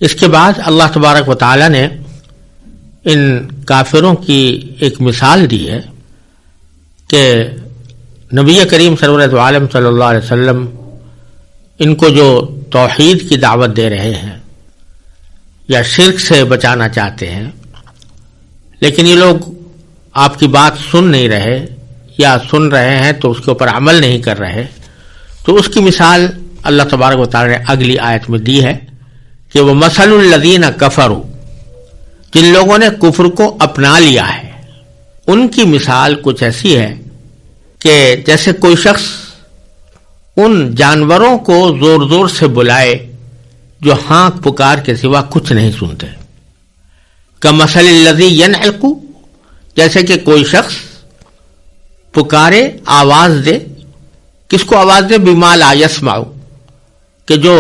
اس کے بعد اللہ تبارک و تعالی نے ان کافروں کی ایک مثال دی ہے کہ نبی کریم سرورت عالم صلی اللہ علیہ وسلم ان کو جو توحید کی دعوت دے رہے ہیں یا شرک سے بچانا چاہتے ہیں، لیکن یہ لوگ آپ کی بات سن نہیں رہے یا سن رہے ہیں تو اس کے اوپر عمل نہیں کر رہے، تو اس کی مثال اللہ تبارک و تعالی نے اگلی آیت میں دی ہے کہ وہ مثل الذین کفروا، جن لوگوں نے کفر کو اپنا لیا ہے، ان کی مثال کچھ ایسی ہے کہ جیسے کوئی شخص ان جانوروں کو زور زور سے بلائے جو ہانک پکار کے سوا کچھ نہیں سنتے، کمثل الذی ینعق، جیسے کہ کوئی شخص پکارے، آواز دے، کس کو آواز دے؟ بما لا یسمع، کہ جو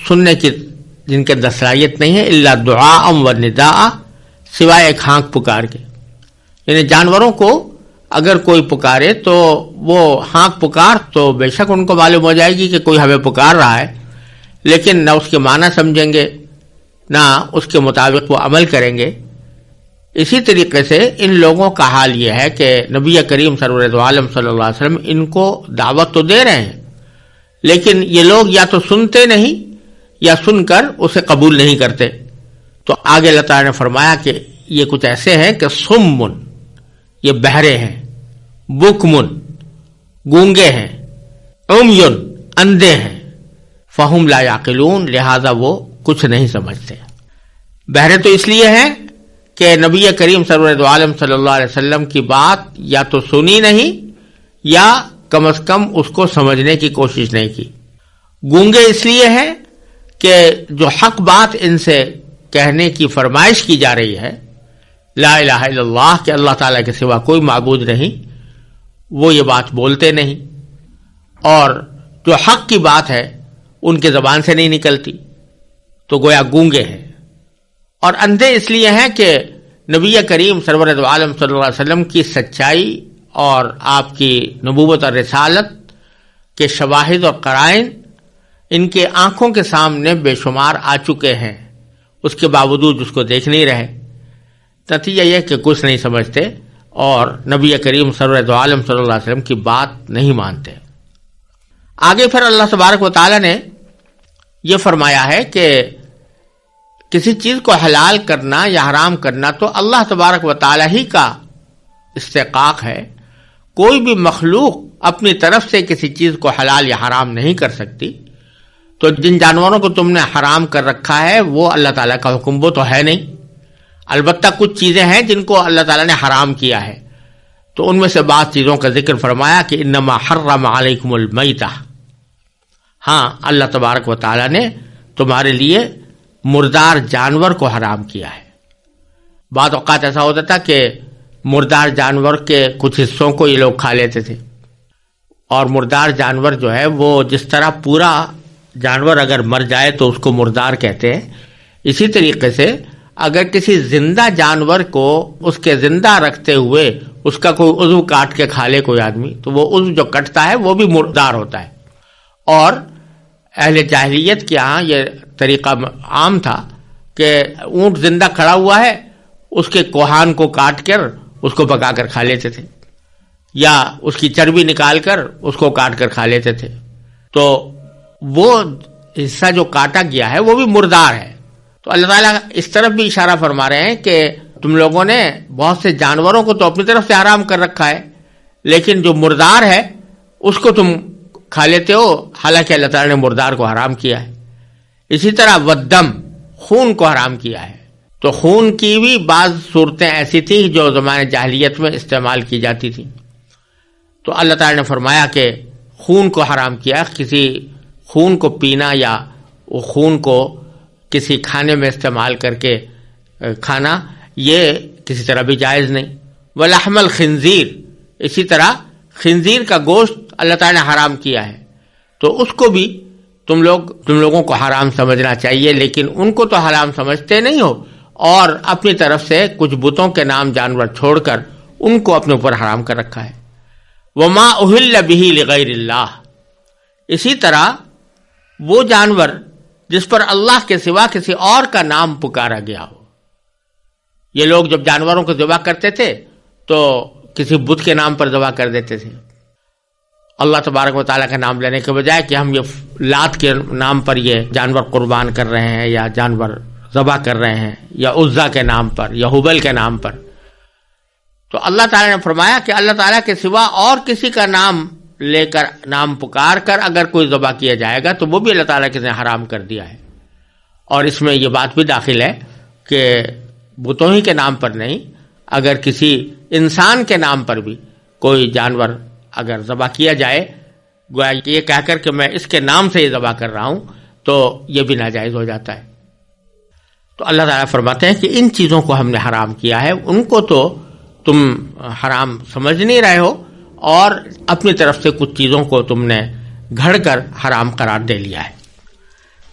سننے کی جن کے اندر صلاحیت نہیں ہے، الا دعاء و نداء، سوائے ایک ہانک پکار کے. یعنی جانوروں کو اگر کوئی پکارے تو وہ ہانک پکار تو بے شک ان کو معلوم ہو جائے گی کہ کوئی ہمیں پکار رہا ہے، لیکن نہ اس کے معنی سمجھیں گے نہ اس کے مطابق وہ عمل کریں گے. اسی طریقے سے ان لوگوں کا حال یہ ہے کہ نبی کریم سرورت عالم صلی اللہ علیہ وسلم ان کو دعوت تو دے رہے ہیں، لیکن یہ لوگ یا تو سنتے نہیں یا سن کر اسے قبول نہیں کرتے. تو آگے اللہ تعالیٰ نے فرمایا کہ یہ کچھ ایسے ہیں کہ صمٌ، یہ بہرے ہیں، بکمٌ، گونگے ہیں، عميٌ، اندھے ہیں، فہم لا یعقلون، لہذا وہ کچھ نہیں سمجھتے. بہرے تو اس لیے ہیں کہ نبی کریم سرورت عالم صلی اللہ علیہ وسلم کی بات یا تو سنی نہیں یا کم از کم اس کو سمجھنے کی کوشش نہیں کی. گونگے اس لیے ہیں کہ جو حق بات ان سے کہنے کی فرمائش کی جا رہی ہے، لا الہ الا اللہ، کہ اللہ تعالیٰ کے سوا کوئی معبود نہیں، وہ یہ بات بولتے نہیں، اور جو حق کی بات ہے ان کے زبان سے نہیں نکلتی، تو گویا گونگے ہیں. اور اندھے اس لیے ہیں کہ نبی کریم سرورت عالم صلی اللہ علیہ وسلم کی سچائی اور آپ کی نبوت اور رسالت کے شواہد اور قرائن ان کے آنکھوں کے سامنے بے شمار آ چکے ہیں، اس کے باوجود اس کو دیکھ نہیں رہے. نتیجہ یہ کہ کچھ نہیں سمجھتے اور نبی کریم سرورت عالم صلی اللہ علیہ وسلم کی بات نہیں مانتے. آگے پھر اللہ تبارک و تعالی نے یہ فرمایا ہے کہ کسی چیز کو حلال کرنا یا حرام کرنا تو اللہ تبارک و تعالی ہی کا استحقاق ہے. کوئی بھی مخلوق اپنی طرف سے کسی چیز کو حلال یا حرام نہیں کر سکتی. تو جن جانوروں کو تم نے حرام کر رکھا ہے وہ اللہ تعالیٰ کا حکم وہ تو ہے نہیں. البتہ کچھ چیزیں ہیں جن کو اللہ تعالیٰ نے حرام کیا ہے، تو ان میں سے بعض چیزوں کا ذکر فرمایا کہ انما حرم علیکم المیتہ، ہاں اللہ تبارک و تعالیٰ نے تمہارے لیے مردار جانور کو حرام کیا ہے. بعض اوقات ایسا ہوتا تھا کہ مردار جانور کے کچھ حصوں کو یہ لوگ کھا لیتے تھے، اور مردار جانور جو ہے وہ جس طرح پورا جانور اگر مر جائے تو اس کو مردار کہتے ہیں، اسی طریقے سے اگر کسی زندہ جانور کو اس کے زندہ رکھتے ہوئے اس کا کوئی عضو کاٹ کے کھا لے کوئی آدمی تو وہ عضو جو کٹتا ہے وہ بھی مردار ہوتا ہے. اور اہل جاہلیت کے ہاں یہ طریقہ عام تھا کہ اونٹ زندہ کھڑا ہوا ہے، اس کے کوہان کو کاٹ کر اس کو پکا کر کھا لیتے تھے، یا اس کی چربی نکال کر اس کو کاٹ کر کھا لیتے تھے. تو وہ حصہ جو کاٹا گیا ہے وہ بھی مردار ہے. تو اللہ تعالیٰ اس طرف بھی اشارہ فرما رہے ہیں کہ تم لوگوں نے بہت سے جانوروں کو تو اپنی طرف سے حرام کر رکھا ہے، لیکن جو مردار ہے اس کو تم کھا لیتے ہو، حالانکہ اللہ تعالیٰ نے مردار کو حرام کیا ہے. اسی طرح والدم، خون کو حرام کیا ہے. تو خون کی بھی بعض صورتیں ایسی تھیں جو زمانے جاہلیت میں استعمال کی جاتی تھیں. تو اللہ تعالیٰ نے فرمایا کہ خون کو حرام کیا. کسی خون کو پینا یا وہ خون کو کسی کھانے میں استعمال کر کے کھانا یہ کسی طرح بھی جائز نہیں. ولحم الخنزیر، اسی طرح خنزیر کا گوشت اللہ تعالیٰ نے حرام کیا ہے. تو اس کو بھی تم لوگوں کو حرام سمجھنا چاہیے، لیکن ان کو تو حرام سمجھتے نہیں ہو اور اپنی طرف سے کچھ بتوں کے نام جانور چھوڑ کر ان کو اپنے اوپر حرام کر رکھا ہے. وما اہل بہ لغیر اللہ، اسی طرح وہ جانور جس پر اللہ کے سوا کسی اور کا نام پکارا گیا ہو. یہ لوگ جب جانوروں کو ذبح کرتے تھے تو کسی بت کے نام پر ذبح کر دیتے تھے. اللہ تبارک و تعالیٰ کا نام لینے کے بجائے کہ ہم یہ لات کے نام پر یہ جانور قربان کر رہے ہیں یا جانور ذبح کر رہے ہیں یا عزا کے نام پر یا حبل کے نام پر. تو اللہ تعالیٰ نے فرمایا کہ اللہ تعالیٰ کے سوا اور کسی کا نام لے کر نام پکار کر اگر کوئی ذبح کیا جائے گا تو وہ بھی اللہ تعالیٰ کے نے حرام کر دیا ہے. اور اس میں یہ بات بھی داخل ہے کہ بتوں ہی کے نام پر نہیں، اگر کسی انسان کے نام پر بھی کوئی جانور اگر ذبح کیا جائے گویا یہ کہہ کر کہ میں اس کے نام سے یہ ذبح کر رہا ہوں تو یہ بھی ناجائز ہو جاتا ہے. تو اللہ تعالیٰ فرماتے ہیں کہ ان چیزوں کو ہم نے حرام کیا ہے، ان کو تو تم حرام سمجھ نہیں رہے ہو اور اپنی طرف سے کچھ چیزوں کو تم نے گھڑ کر حرام قرار دے لیا ہے.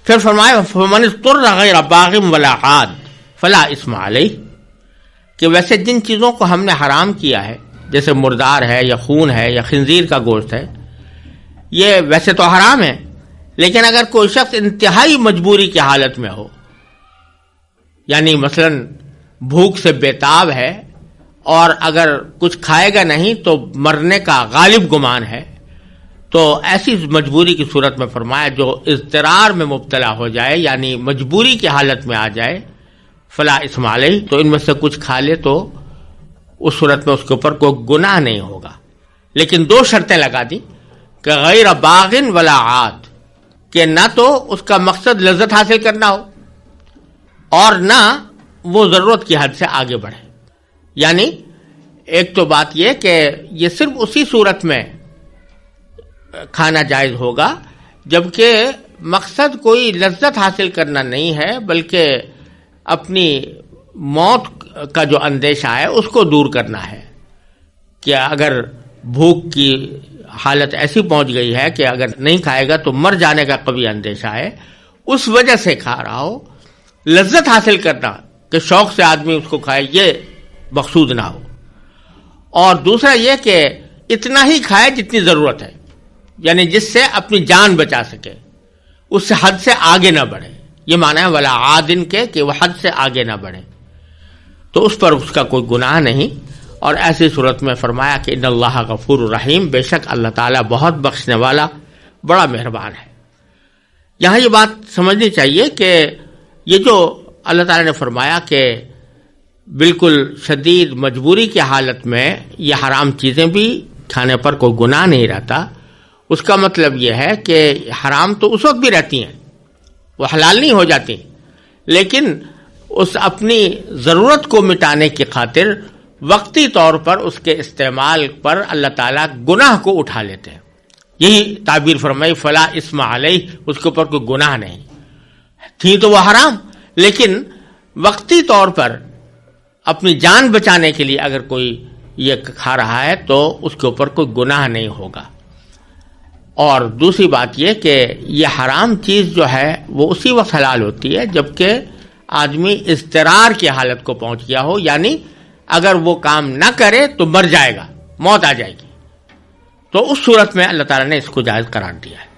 پھر فرمایا فمن اضطر غیر باغ ولا عاد فلا اثم علیہ، کہ ویسے جن چیزوں کو ہم نے حرام کیا ہے جیسے مردار ہے یا خون ہے یا خنزیر کا گوشت ہے، یہ ویسے تو حرام ہے، لیکن اگر کوئی شخص انتہائی مجبوری کی حالت میں ہو، یعنی مثلا بھوک سے بےتاب ہے اور اگر کچھ کھائے گا نہیں تو مرنے کا غالب گمان ہے، تو ایسی مجبوری کی صورت میں فرمایا جو اضطرار میں مبتلا ہو جائے یعنی مجبوری کی حالت میں آ جائے، فلا اثم علیہ، تو ان میں سے کچھ کھا لے تو اس صورت میں اس کے اوپر کوئی گناہ نہیں ہوگا. لیکن دو شرطیں لگا دی کہ غیر باغ ولا عاد، کہ نہ تو اس کا مقصد لذت حاصل کرنا ہو اور نہ وہ ضرورت کی حد سے آگے بڑھے. یعنی ایک تو بات یہ کہ یہ صرف اسی صورت میں کھانا جائز ہوگا جبکہ مقصد کوئی لذت حاصل کرنا نہیں ہے بلکہ اپنی موت کا جو اندیشہ ہے اس کو دور کرنا ہے. کہ اگر بھوک کی حالت ایسی پہنچ گئی ہے کہ اگر نہیں کھائے گا تو مر جانے کا قوی اندیشہ ہے، اس وجہ سے کھا رہا ہو. لذت حاصل کرنا کہ شوق سے آدمی اس کو کھائے یہ مقصود نہ ہو. اور دوسرا یہ کہ اتنا ہی کھائے جتنی ضرورت ہے، یعنی جس سے اپنی جان بچا سکے، اس سے حد سے آگے نہ بڑھے. یہ معنی ہے ولا عادن کے کہ وہ حد سے آگے نہ بڑھے، تو اس پر اس کا کوئی گناہ نہیں. اور ایسی صورت میں فرمایا کہ ان اللہ غفور الرحیم، بے شک اللہ تعالیٰ بہت بخشنے والا بڑا مہربان ہے. یہاں یہ بات سمجھنی چاہیے کہ یہ جو اللہ تعالیٰ نے فرمایا کہ بالکل شدید مجبوری کی حالت میں یہ حرام چیزیں بھی کھانے پر کوئی گناہ نہیں رہتا، اس کا مطلب یہ ہے کہ حرام تو اس وقت بھی رہتی ہیں، وہ حلال نہیں ہو جاتی، لیکن اس اپنی ضرورت کو مٹانے کی خاطر وقتی طور پر اس کے استعمال پر اللہ تعالیٰ گناہ کو اٹھا لیتے ہیں. یہی تعبیر فرمائی فلا اسم علیہ، اس کے اوپر کوئی گناہ نہیں تھی تو وہ حرام، لیکن وقتی طور پر اپنی جان بچانے کے لیے اگر کوئی یہ کھا رہا ہے تو اس کے اوپر کوئی گناہ نہیں ہوگا. اور دوسری بات یہ کہ یہ حرام چیز جو ہے وہ اسی وقت حلال ہوتی ہے جبکہ آدمی اضطرار کی حالت کو پہنچ گیا ہو، یعنی اگر وہ کام نہ کرے تو مر جائے گا، موت آ جائے گی، تو اس صورت میں اللہ تعالیٰ نے اس کو جائز قرار دیا ہے.